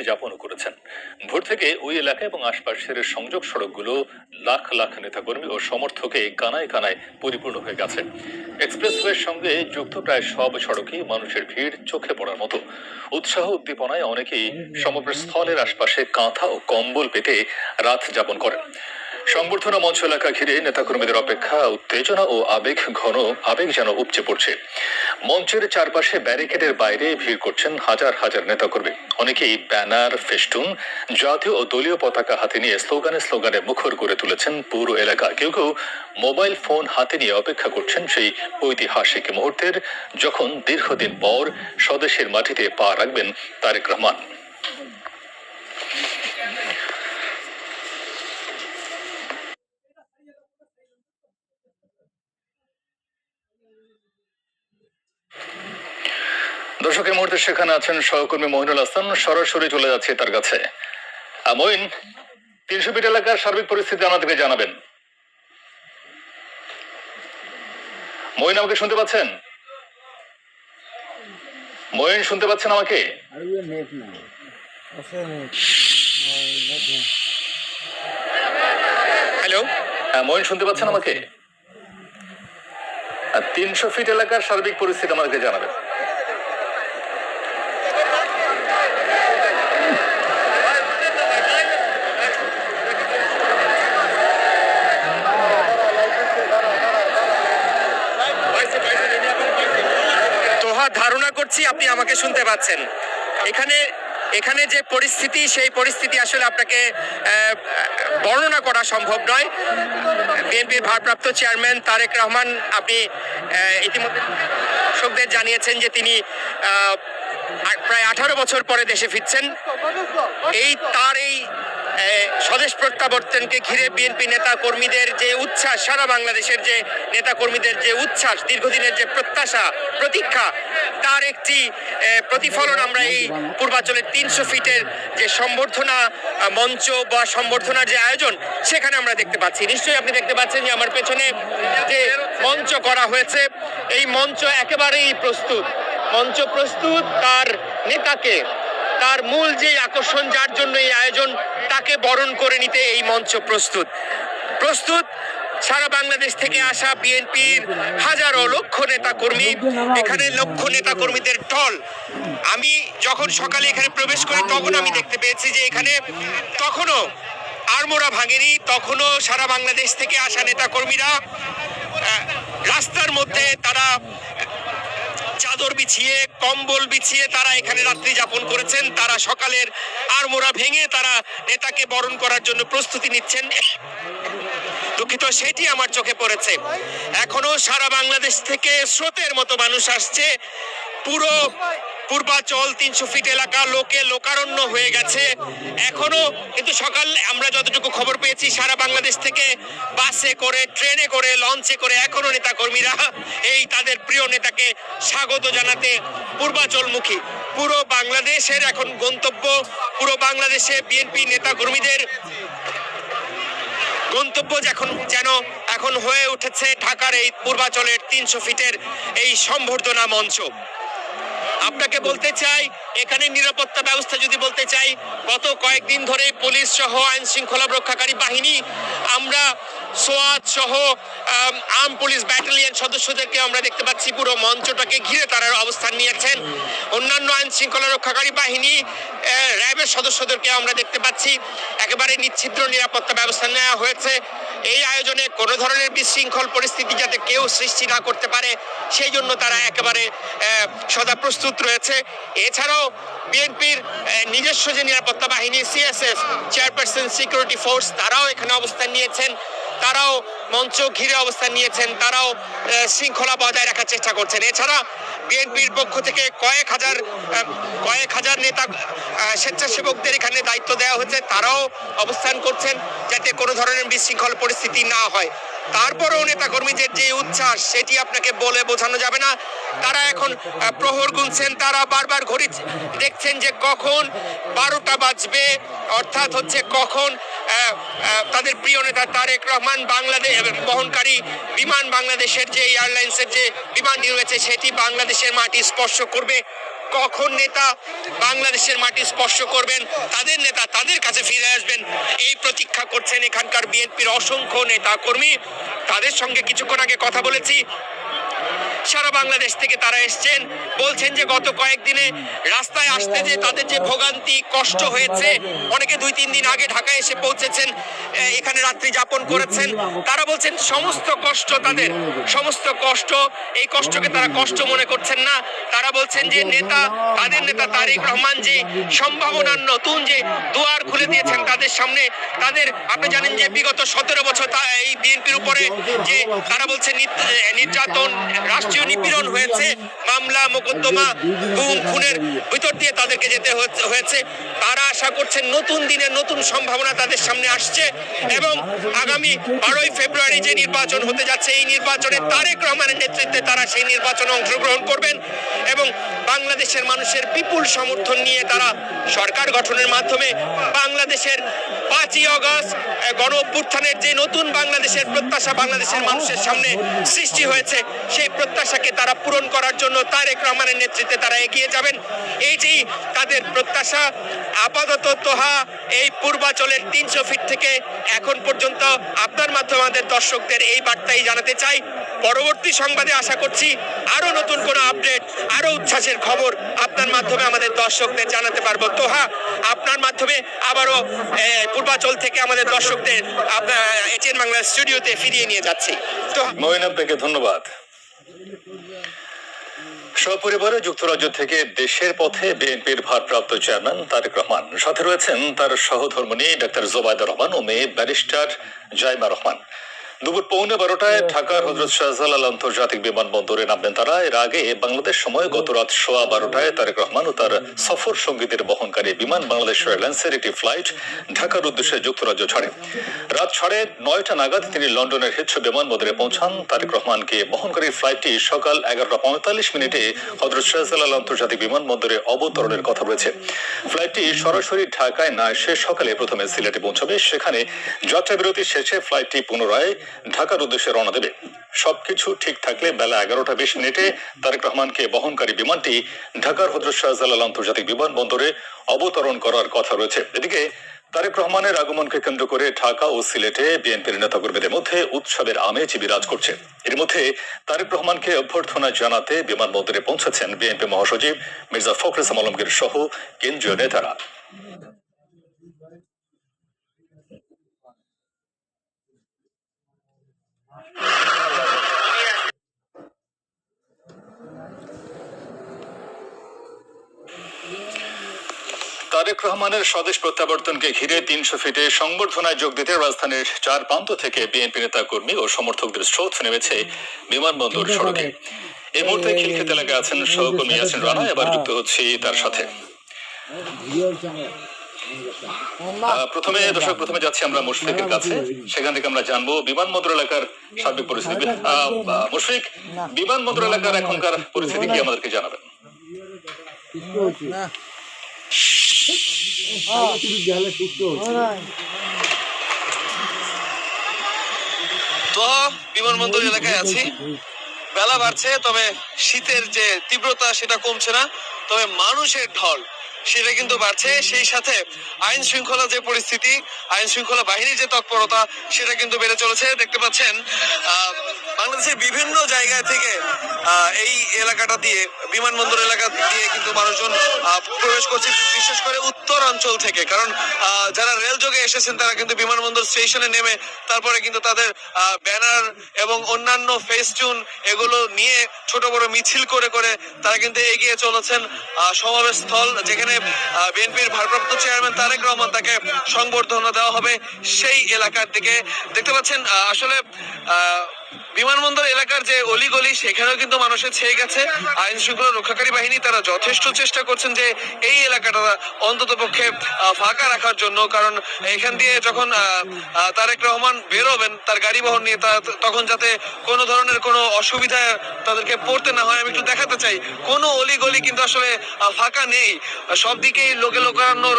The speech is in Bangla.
যাপনও করেছেন। ভোর থেকে ওই এলাকা এবং আশপাশের সংযোগ সড়কগুলো লাখ লাখ নেতাকর্মী ও সমর্থকে কানায় কানায় পরিপূর্ণ হয়ে গেছে। এক্সপ্রেসওয়ের সঙ্গে যুক্ত প্রায় সব সড়কেই মানুষের ভিড় চোখে পড়ার মতো। উৎসাহ উদ্দীপনায় অনেকেই সমগ্র স্থলের আশপাশে কাঁথা ও কম্বল পেতে রাত যাপন করেন। সংবর্ধনা মঞ্চ এলাকা ঘিরে নেতাকর্মীদের অপেক্ষা, উত্তেজনা ও আবেগ যেন উপচে পড়ছে। মঞ্চের চারপাশে ব্যারিকেডের বাইরে ভিড় করছেন হাজার হাজার নেতাকর্মী। অনেকেই ব্যানার, ফেস্টুন, জাতীয় ও দলীয় পতাকা হাতে নিয়ে স্লোগানে মুখর করে তুলেছেন পুরো এলাকা। কেউ কেউ মোবাইল ফোন হাতে নিয়ে অপেক্ষা করছেন সেই ঐতিহাসিক মুহূর্তের, যখন দীর্ঘদিন পর স্বদেশের মাটিতে পা রাখবেন তারেক রহমান। দর্শক, এই মুহূর্তে সেখানে আছেন সহকর্মী মহিনুল হাসান। সরাসরি চলে যাচ্ছে তার কাছে। মহিন, ৩০০ ফিট এলাকার সার্বিক পরিস্থিতি আমাদেরকে জানাবেন। মহিন, আমাকে শুনতে পাচ্ছেন? মহিন, শুনতে পাচ্ছেন আমাকে? হ্যালো, মহিন, শুনতে পাচ্ছেন আমাকে? ৩০০ ফিট এলাকার সার্বিক পরিস্থিতি আমাদেরকে জানাবেন। ধারণা করছি আপনি আমাকে শুনতে পাচ্ছেন। এখানে যে পরিস্থিতি, সেই পরিস্থিতি আসলে আপনাকে বর্ণনা করা সম্ভব নয়। বিএনপির ভারপ্রাপ্ত চেয়ারম্যান তারেক রহমান, আপনি ইতিমধ্যে দর্শকদের জানিয়েছেন যে তিনি প্রায় 18 বছর পরে দেশে ফিরছেন। তার এই স্বদেশ প্রত্যাবর্তনকে ঘিরে বিএনপি নেতা কর্মীদের যে উচ্ছ্বাস, সারা বাংলাদেশের যে নেতা কর্মীদের যে উচ্ছ্বাস, দীর্ঘদিনের যে প্রত্যাশা, প্রতীক্ষা, তার একটি প্রতিফলন আমরা এই পূর্বাঞ্চলের ৩০০ ফিটের যে সম্বর্ধনা মঞ্চ বা সম্বর্ধনার যে আয়োজন, সেখানে আমরা দেখতে পাচ্ছি। নিশ্চয়ই আপনি দেখতে পাচ্ছেন যে আমার পেছনে যে মঞ্চ করা হয়েছে, এই মঞ্চ একেবারেই প্রস্তুত। মঞ্চ প্রস্তুত, তার নেতাকে, তার মূল যে আকর্ষণ, যার জন্য এই আয়োজন, তাকে বরণ করে নিতে এই মঞ্চ প্রস্তুত। সারা বাংলাদেশ থেকে আসা বিএনপির হাজারো লক্ষ নেতা কর্মী, এখানে লক্ষ নেতা কর্মীদের ঢল। আমি যখন সকালে এখানে প্রবেশ করি, তখন আমি দেখতে পেয়েছি যে এখানে তখনও আড়মোড়া ভাঙেনি। তখনও সারা বাংলাদেশ থেকে আসা নেতা কর্মীরা রাস্তার মধ্যে তারা চাদর বিছিয়ে, কম্বল বিছিয়ে তারা এখানে রাত্রি যাপন করেছেন। তারা সকালের আড়মোড়া ভেঙে তারা নেতাকে বরণ করার জন্য প্রস্তুতি নিচ্ছেন। দুঃখিত, সেটি আমার চোখে পড়েছে। এখনো সারা বাংলাদেশ থেকে স্রোতের মতো মানুষ আসছে। পুরো পূর্বাচল ৩০০ ফিট এলাকা লোকারণ্য হয়ে গেছে এখনো। কিন্তু সকাল আমরা যতটুকু খবর পেয়েছি, সারা বাংলাদেশ থেকে বাসে করে, ট্রেনে করে, লঞ্চে করে এখনো নেতা কর্মীরা এই তাদের প্রিয় নেতাকে স্বাগত জানাতে পূর্বাচলমুখী। পুরো বাংলাদেশের এখন গন্তব্য, পুরো বাংলাদেশে বিএনপি নেতা কর্মীদের গন্তব্য যেন এখন হয়ে উঠেছে ঢাকার এই পূর্বাচলের ৩০০ ফিটের এই সম্বর্ধনা মঞ্চ। আপনাকে বলতে চাই, এখানে নিরাপত্তা ব্যবস্থা যদি বলতে চাই, গত কয়েকদিন ধরে পুলিশ সহ আইন শৃঙ্খলা রক্ষাকারী বাহিনী, আমরা সোয়াত সহ আর্ম পুলিশ ব্যাটালিয়ন সদস্যদেরকে আমরা দেখতে পাচ্ছি পুরো মঞ্চটাকে ঘিরে তারা অবস্থান নিয়েছেন। অন্যান্য আইন শৃঙ্খলা রক্ষাকারী বাহিনী, র্যাবের সদস্যদেরকে আমরা দেখতে পাচ্ছি। একেবারে নিশ্চিদ্র নিরাপত্তা ব্যবস্থা নেওয়া হয়েছে এই আয়োজনে কোনো ধরনের বিশৃঙ্খল পরিস্থিতি যাতে কেউ সৃষ্টি না করতে পারে, সেই জন্য তারা একেবারে সদা প্রস্তুত রয়েছে। এছাড়াও বিএনপির নিজস্ব যে নিরাপত্তা বাহিনী, সিএসএফ, চেয়ারপারসন সিকিউরিটি ফোর্স, তারাও এখানে অবস্থান নিয়েছেন। তারাও মঞ্চ ঘিরে অবস্থান নিয়েছেন। তারাও শৃঙ্খলা বজায় রাখার চেষ্টা করছেন। এছাড়া বিএনপির পক্ষ থেকে কয়েক হাজার নেতা স্বেচ্ছাসেবকদের এখানে দায়িত্ব দেওয়া হয়েছে। তারাও অবস্থান করছেন যাতে কোনো ধরনের বিশৃঙ্খল পরিস্থিতি না হয়। তারপরেও নেতা কর্মীদের যে উচ্ছ্বাস, সেটি আপনাকে বলে বোঝানো যাবে না। তারা এখন প্রহর গুনছেন, তারা বারবার ঘড়ি দেখছেন যে কখন 12টা বাজবে, অর্থাৎ হচ্ছে কখন তাদের প্রিয় নেতা তারেক রহমান বাংলাদেশ বহনকারী বিমান, বাংলাদেশের যে এয়ারলাইন্সের যে বিমানটি রয়েছে, সেটি বাংলাদেশের মাটি স্পর্শ করবে, কখন নেতা বাংলাদেশের মাটি স্পর্শ করবেন, তাদের নেতা তাদের কাছে ফিরে আসবেন, এই প্রতীক্ষা করছেন এখানকার বিএনপির অসংখ্য নেতা কর্মী। তাদের সঙ্গে কিছুক্ষণ আগে কথা বলেছি। সারা বাংলাদেশ থেকে তারা এসছেন, বলছেন যে গত কয়েকদিনে রাস্তায় আসতে যে তাদের যে ভোগান্তি কষ্ট হয়েছে, অনেকে 2-3 দিন আগে ঢাকায় এসে পৌঁছেছেন, এখানে রাত্রি যাপন করেছেন। তারা বলছেন সমস্ত কষ্ট তাদের, সমস্ত কষ্ট, এই কষ্টকে তারা কষ্ট মনে করছেন না। তারা বলছেন যে নেতা, তাদের নেতা তারেক রহমান যে সম্ভাবনার নতুন যে দুয়ার খুলে দিয়েছেন তাদের সামনে। তাদের, আপনি জানেন যে বিগত 17 বছর এই বিএনপির উপরে যে তারা বলছে নির্যাতন, রাষ্ট্রীয় নিপীড়ন হয়েছে, মামলা মোকদ্দমা গুম খুনের ভিতর দিয়ে তাদেরকে যেতে হয়েছে। তারা আশা করছেন নতুন দিনের নতুন সম্ভাবনা তাদের সামনে আসছে এবং আগামী 12ই ফেব্রুয়ারি যে নির্বাচন হতে যাচ্ছে, এই নির্বাচনে তারেক রহমানের নেতৃত্বে তারা সেই নির্বাচনে অংশগ্রহণ করবেন এবং বাংলাদেশের মানুষের বিপুল সমর্থন নিয়ে তারা সরকার গঠনের মাধ্যমে বাংলাদেশের 5ই আগস্ট গণ অভ্যুত্থানের যে নতুন বাংলাদেশের প্রত্যাশা বাংলাদেশের মানুষের সামনে সৃষ্টি হয়েছে, সেই প্রত্যাশাকে তারা পূরণ করার জন্য তারেক রহমানের নেতৃত্বে তারা এগিয়ে যাবেন। এই যে তাদের প্রত্যাশা, আপাতত তোহা এই পূর্বাচলের 300 ফিট থেকে এখন পর্যন্ত আপনার মাধ্যমে আমাদের দর্শকদের এই বার্তাই জানাতে চাই। পরবর্তী সংবাদে আশা করছি আরো নতুন কোনো আপডেট, আরো উচ্ছ্বাসের খবর আপনার মাধ্যমে আমাদের দর্শকদের জানাতে পারবো। তোহা, আপনার মাধ্যমে আবারও পূর্বাচল থেকে আমাদের দর্শকদের এটিএন বাংলা স্টুডিওতে ফিরিয়ে নিয়ে যাচ্ছি। তো মঈন, আপনাকে ধন্যবাদ। সপরিবারে যুক্তরাজ্য থেকে দেশের পথে বিএনপির ভারপ্রাপ্ত চেয়ারম্যান তারেক রহমান, সাথে রয়েছেন তার সহধর্মিণী ডাক্তার জোবায়দা রহমান ও মেয়ে ব্যারিস্টার জাইমা রহমান। দুপুর 11:15টায় ঢাকার হযরত শাহজালাল আন্তর্জাতিক বিমানবন্দরে নামবেন তারা। এর আগে বাংলাদেশ সময় গত রাত 12:15টায় তারেক রহমান ও তার সফর সঙ্গীদের বহনকারী বিমান বাংলাদেশ এয়ারলাইন্সের একটি ফ্লাইট ঢাকার উদ্দেশ্যে যুক্তরাজ্য ছাড়ে। রাত 9:30 নাগাদ তিনি লন্ডনের হিথ্রো বিমানবন্দরে পৌঁছান। তারেক রহমানকে বহনকারী ফ্লাইটটি সকাল 11:45 হযরত শাহজালাল আন্তর্জাতিক বিমানবন্দরে অবতরণের কথা রয়েছে। ফ্লাইটটি সরাসরি ঢাকায় না এসে সকালে প্রথমে সিলেটে পৌঁছাবে। সেখানে যাত্রাবিরতি শেষে ফ্লাইটটি পুনরায় ঢাকার উদ্দেশ্যে রওনা দেবে। সবকিছু ঠিক থাকলে বেলা 11:20 তারেক রহমানকে বহনকারী বিমানটি ঢাকার হযরত শাহজালাল আন্তর্জাতিক বিমানবন্দরে অবতরণ করার কথা রয়েছে। এদিকে তারেক রহমানের আগমনকে কেন্দ্র করে ঢাকা ও সিলেটে বিএনপির নেতাকর্মীদের মধ্যে উৎসবের আমেজ বিরাজ করছে। এর মধ্যে তারেক রহমানকে অভ্যর্থনা জানাতে বিমানবন্দরে পৌঁছেছেন বিএনপি মহাসচিব মির্জা ফখরুল ইসলাম আলমগীর সহ কেন্দ্রীয় নেতারা। তারেক রহমানের স্বদেশ প্রত্যাবর্তনকে ঘিরে 300 ফিটে সংবর্ধনায় যোগ দিতে রাজধানীর 4 প্রান্ত থেকে বিএনপি নেতা কর্মী ও সমর্থকদের স্রোত নেমেছে বিমানবন্দর সড়কে। এই মুহূর্তে খিলক্ষেত এলাকায় আছেন সহকর্মী ইয়াসিন রানা। এবার যুক্ত হচ্ছি তার সাথে। প্রথমে যাচ্ছি আমরা মুশফিকের কাছে, সেখান থেকে আমরা জানবো বিমানবন্দর এলাকার সার্বিক পরিস্থিতি। মুশফিক, বিমানবন্দর এলাকার এখনকার পরিস্থিতি কি আমাদেরকে জানাবেন? তো বিমানবন্দর এলাকায় আছি, বেলা বাড়ছে, তবে শীতের যে তীব্রতা সেটা কমছে না, তবে মানুষের ঢল সেটা কিন্তু বাড়ছে। সেই সাথে আইন শৃঙ্খলা যে পরিস্থিতি, আইন শৃঙ্খলা বাহিনীর যে তৎপরতা সেটা কিন্তু বেড়ে চলেছে। দেখতে পাচ্ছেন বাংলাদেশের বিভিন্ন জায়গা থেকে এই এলাকাটা দিয়ে, বিমানবন্দর এলাকা দিয়ে কিন্তু মানুষজন প্রবেশ করছে, বিশেষ করে উত্তর অঞ্চল থেকে। কারণ যারা রেল যোগে এসেছেন তারা কিন্তু বিমানবন্দর স্টেশনে নেমে তারপরে কিন্তু তাদের ব্যানার এবং অন্যান্য ফেস্টুন এগুলো নিয়ে ছোট বড় মিছিল করে করে তারা কিন্তু এগিয়ে চলেছেন সমাবেশ স্থল, যেখানে বিএনপির ভারপ্রাপ্ত চেয়ারম্যান তারেক রহমান তাকে সংবর্ধনা দেওয়া হবে সেই এলাকার দিকে। দেখতে পাচ্ছেন আসলে বিমানবন্দর এলাকার যে অলিগলি সেখানেও কিন্তু মানুষের ছেয়ে গেছে। আইন শৃঙ্খলা রক্ষাকারী বাহিনী তারা যথেষ্ট চেষ্টা করছেন যে এই এলাকাটা অন্তত পক্ষে ফাঁকা রাখার জন্য, কারণ এখান দিয়ে যখন তারেক রহমান বেরোবেন তার গাড়ি বহন নিয়ে, তখন যাতে কোনো ধরনের কোনো অসুবিধা তাদেরকে পড়তে না হয়। আমি একটু দেখাতে চাই, কোনো অলিগলি কিন্তু আসলে ফাঁকা নেই, সব দিকেই লোকে লোকানোর